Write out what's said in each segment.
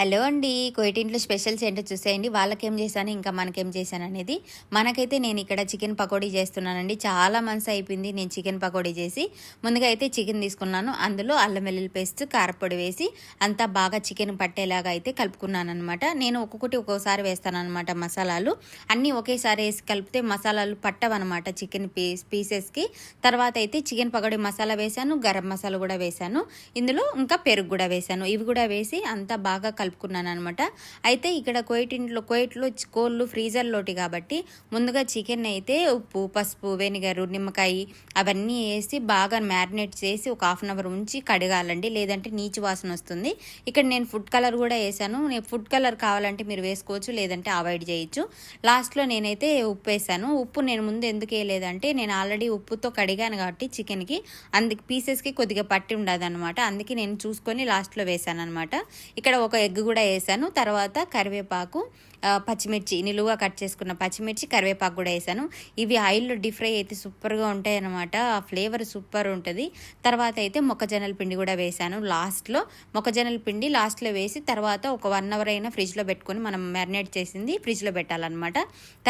Hello అండి. కోయిటింట్లో specials ఏంటో చూసేయండి. వాళ్ళకేం చేశాను, ఇంకా మనకేం చేశాను అనేది. మనకైతే నేను ఇక్కడ చికెన్ పకోడీ చేస్తున్నానండి. చాలా మంత్స్ అయిపోయింది నేను చికెన్ పకోడీ చేసి. ముందుగా అయితే చికెన్ తీసుకున్నాను. అందులో అల్లం వెల్లుల్లి పేస్ట్, కారపొడి వేసి అంతా బాగా చికెన్ పట్టేలాగా అయితే కలుపుకున్నాను అనమాట. నేను ఒక్కొక్కటి ఒక్కోసారి వేస్తాను అనమాట మసాలాలు. అన్నీ ఒకేసారి వేసి కలిపితే మసాలాలు పట్టవన్నమాట చికెన్ పీసెస్కి. తర్వాత అయితే చికెన్ పకోడీ మసాలా వేశాను, గరం మసాలా కూడా వేశాను. ఇందులో ఇంకా పెరుగు కూడా వేశాను. ఇవి కూడా వేసి అంతా బాగా కలుపుకున్నాను అనమాట. అయితే ఇక్కడ కువైట్లో కోళ్ళు ఫ్రీజర్లోటి కాబట్టి ముందుగా చికెన్ అయితే ఉప్పు, పసుపు, వెనిగరు, నిమ్మకాయ అవన్నీ వేసి బాగా మ్యారినేట్ చేసి ఒక హాఫ్ అన్ అవర్ ఉంచి కడగాలండి, లేదంటే నీచు వాసన వస్తుంది. ఇక్కడ నేను ఫుడ్ కలర్ కూడా వేసాను. ఫుడ్ కలర్ కావాలంటే మీరు వేసుకోవచ్చు, లేదంటే అవాయిడ్ చేయొచ్చు. లాస్ట్లో నేనైతే ఉప్పు వేసాను. ఉప్పు నేను ముందు ఎందుకు వేయలేదంటే నేను ఆల్రెడీ ఉప్పుతో కడిగాను కాబట్టి చికెన్కి అందుకు పీసెస్కి కొద్దిగా పట్టి ఉండదు అనమాట. అందుకే నేను చూసుకొని లాస్ట్లో వేసాను అనమాట. ఇక్కడ ఒక ఎగ్ కూడా వేసాను. తర్వాత కరివేపాకు, పచ్చిమిర్చి నిలువుగా కట్ చేసుకున్న పచ్చిమిర్చి, కరివేపాకు కూడా వేసాను. ఇవి ఆయిల్లో డీప్ ఫ్రై అయితే సూపర్గా ఉంటాయి అనమాట. ఆ ఫ్లేవర్ సూపర్ ఉంటుంది. తర్వాత అయితే మొక్కజొన్నల పిండి కూడా వేసాను. లాస్ట్లో మొక్కజొన్నల పిండి లాస్ట్లో వేసి తర్వాత ఒక 1 అవర్ అయినా ఫ్రిడ్జ్లో పెట్టుకొని మనం మ్యారినేట్ చేసింది ఫ్రిడ్జ్లో పెట్టాలన్నమాట.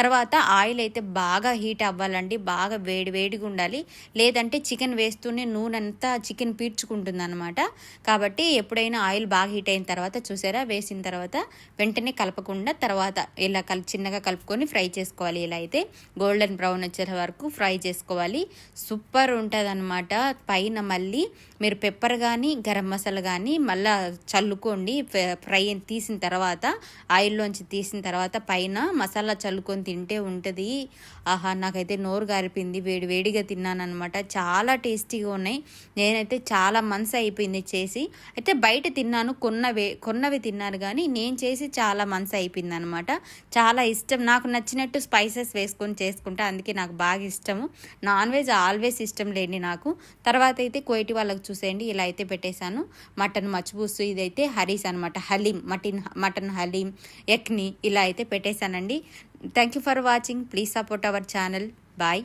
తర్వాత ఆయిల్ అయితే బాగా హీట్ అవ్వాలండి, బాగా వేడిగా ఉండాలి, లేదంటే చికెన్ వేస్తూనే నూనె అంతా చికెన్ పీల్చుకుంటుంది అనమాట. కాబట్టి ఎప్పుడైనా ఆయిల్ బాగా హీట్ అయిన తర్వాత చూసారా, వేసిన తర్వాత వెంటనే కలపకుండా తర్వాత ఇలా చిన్నగా కలుపుకొని ఫ్రై చేసుకోవాలి. ఇలా అయితే గోల్డెన్ బ్రౌన్ వచ్చే వరకు ఫ్రై చేసుకోవాలి. సూపర్ ఉంటుంది అనమాట. పైన మళ్ళీ మీరు పెప్పర్ కానీ గరం మసాలా కానీ మళ్ళీ చల్లుకోండి. ఫ్రై తీసిన తర్వాత ఆయిల్లోంచి తీసిన తర్వాత పైన మసాలా చల్లుకొని తింటే ఉంటుంది. ఆహా, నాకైతే నోరు గారిపింది. వేడిగా తిన్నాను అనమాట. చాలా టేస్టీగా ఉన్నాయి. నేనైతే చాలా మంత్స్ అయిపోయింది చేసి. అయితే బయట తిన్నాను, కొన్నవి తిన్నాను, కానీ నేను చేసి చాలా మంత్స్ అయిపోయింది అనమాట. చాలా ఇష్టం, నాకు నచ్చినట్టు స్పైసెస్ వేసుకొని చేసుకుంటా, అందుకే నాకు బాగా ఇష్టము. నాన్ వెజ్ ఆల్వేస్ ఇష్టం లేండి నాకు. తర్వాత అయితే కోయిటి వాళ్ళకి చూసేయండి, ఇలా అయితే పెట్టేశాను. మటన్ మచ్బూసు, ఇదైతే హరీస్ అనమాట, హలీం, మటన్ హలీం, ఎక్ని ఇలా అయితే పెట్టేశానండి. Thank you for watching. Please support our channel. Bye.